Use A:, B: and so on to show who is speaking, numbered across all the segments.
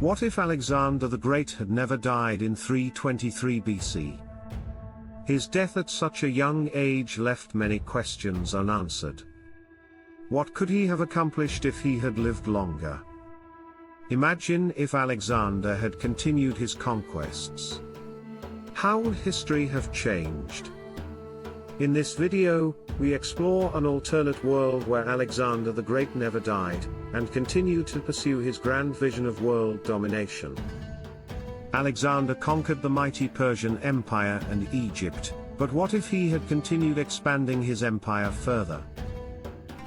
A: What if Alexander the Great had never died in 323 BC? His death at such a young age left many questions unanswered. What could he have accomplished if he had lived longer? Imagine if Alexander had continued his conquests. How would history have changed? In this video, we explore an alternate world where Alexander the Great never died, and continued to pursue his grand vision of world domination. Alexander conquered the mighty Persian Empire and Egypt, but what if he had continued expanding his empire further?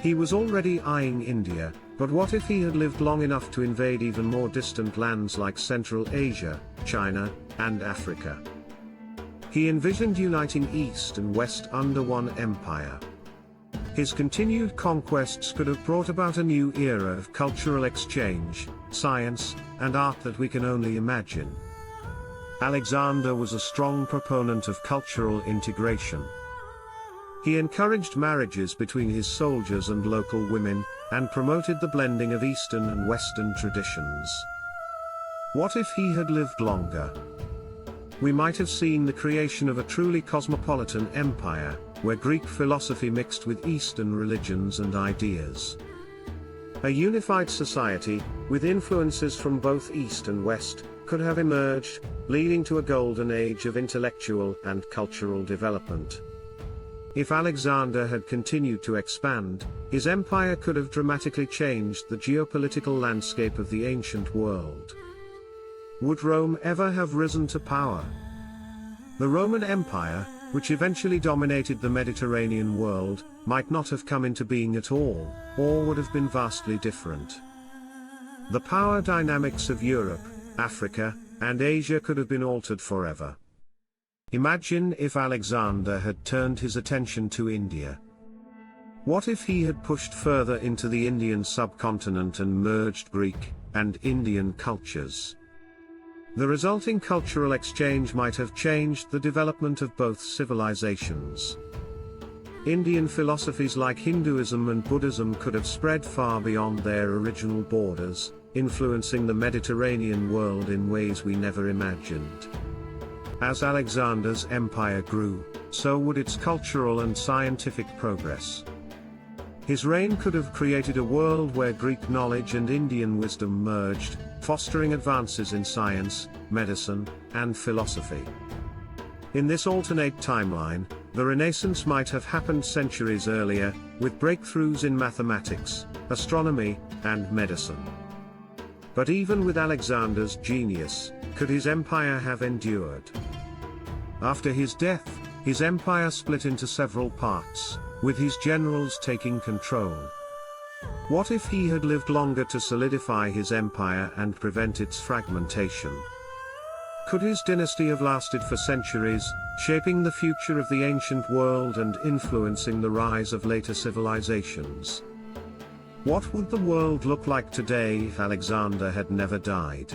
A: He was already eyeing India, but what if he had lived long enough to invade even more distant lands like Central Asia, China, and Africa? He envisioned uniting East and West under one empire. His continued conquests could have brought about a new era of cultural exchange, science, and art that we can only imagine. Alexander was a strong proponent of cultural integration. He encouraged marriages between his soldiers and local women, and promoted the blending of Eastern and Western traditions. What if he had lived longer? We might have seen the creation of a truly cosmopolitan empire, where Greek philosophy mixed with Eastern religions and ideas. A unified society, with influences from both East and West, could have emerged, leading to a golden age of intellectual and cultural development. If Alexander had continued to expand, his empire could have dramatically changed the geopolitical landscape of the ancient world. Would Rome ever have risen to power? The Roman Empire, which eventually dominated the Mediterranean world, might not have come into being at all, or would have been vastly different. The power dynamics of Europe, Africa, and Asia could have been altered forever. Imagine if Alexander had turned his attention to India. What if he had pushed further into the Indian subcontinent and merged Greek and Indian cultures? The resulting cultural exchange might have changed the development of both civilizations. Indian philosophies like Hinduism and Buddhism could have spread far beyond their original borders, influencing the Mediterranean world in ways we never imagined. As Alexander's empire grew, so would its cultural and scientific progress. His reign could have created a world where Greek knowledge and Indian wisdom merged, fostering advances in science, medicine, and philosophy. In this alternate timeline, the Renaissance might have happened centuries earlier, with breakthroughs in mathematics, astronomy, and medicine. But even with Alexander's genius, could his empire have endured? After his death, his empire split into several parts, with his generals taking control. What if he had lived longer to solidify his empire and prevent its fragmentation? Could his dynasty have lasted for centuries, shaping the future of the ancient world and influencing the rise of later civilizations? What would the world look like today if Alexander had never died?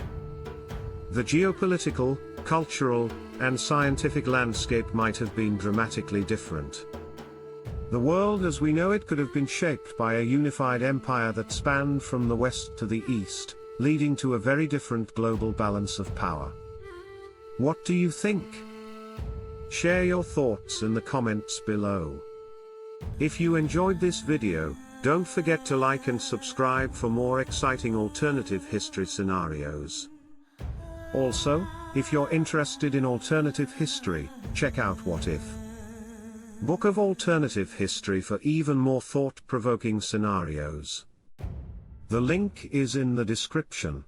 A: The geopolitical, cultural, and scientific landscape might have been dramatically different. The world as we know it could have been shaped by a unified empire that spanned from the west to the east, leading to a very different global balance of power. What do you think? Share your thoughts in the comments below. If you enjoyed this video, don't forget to like and subscribe for more exciting alternative history scenarios. Also, if you're interested in alternative history, check out What If? Book of Alternative History for even more thought-provoking scenarios. The link is in the description.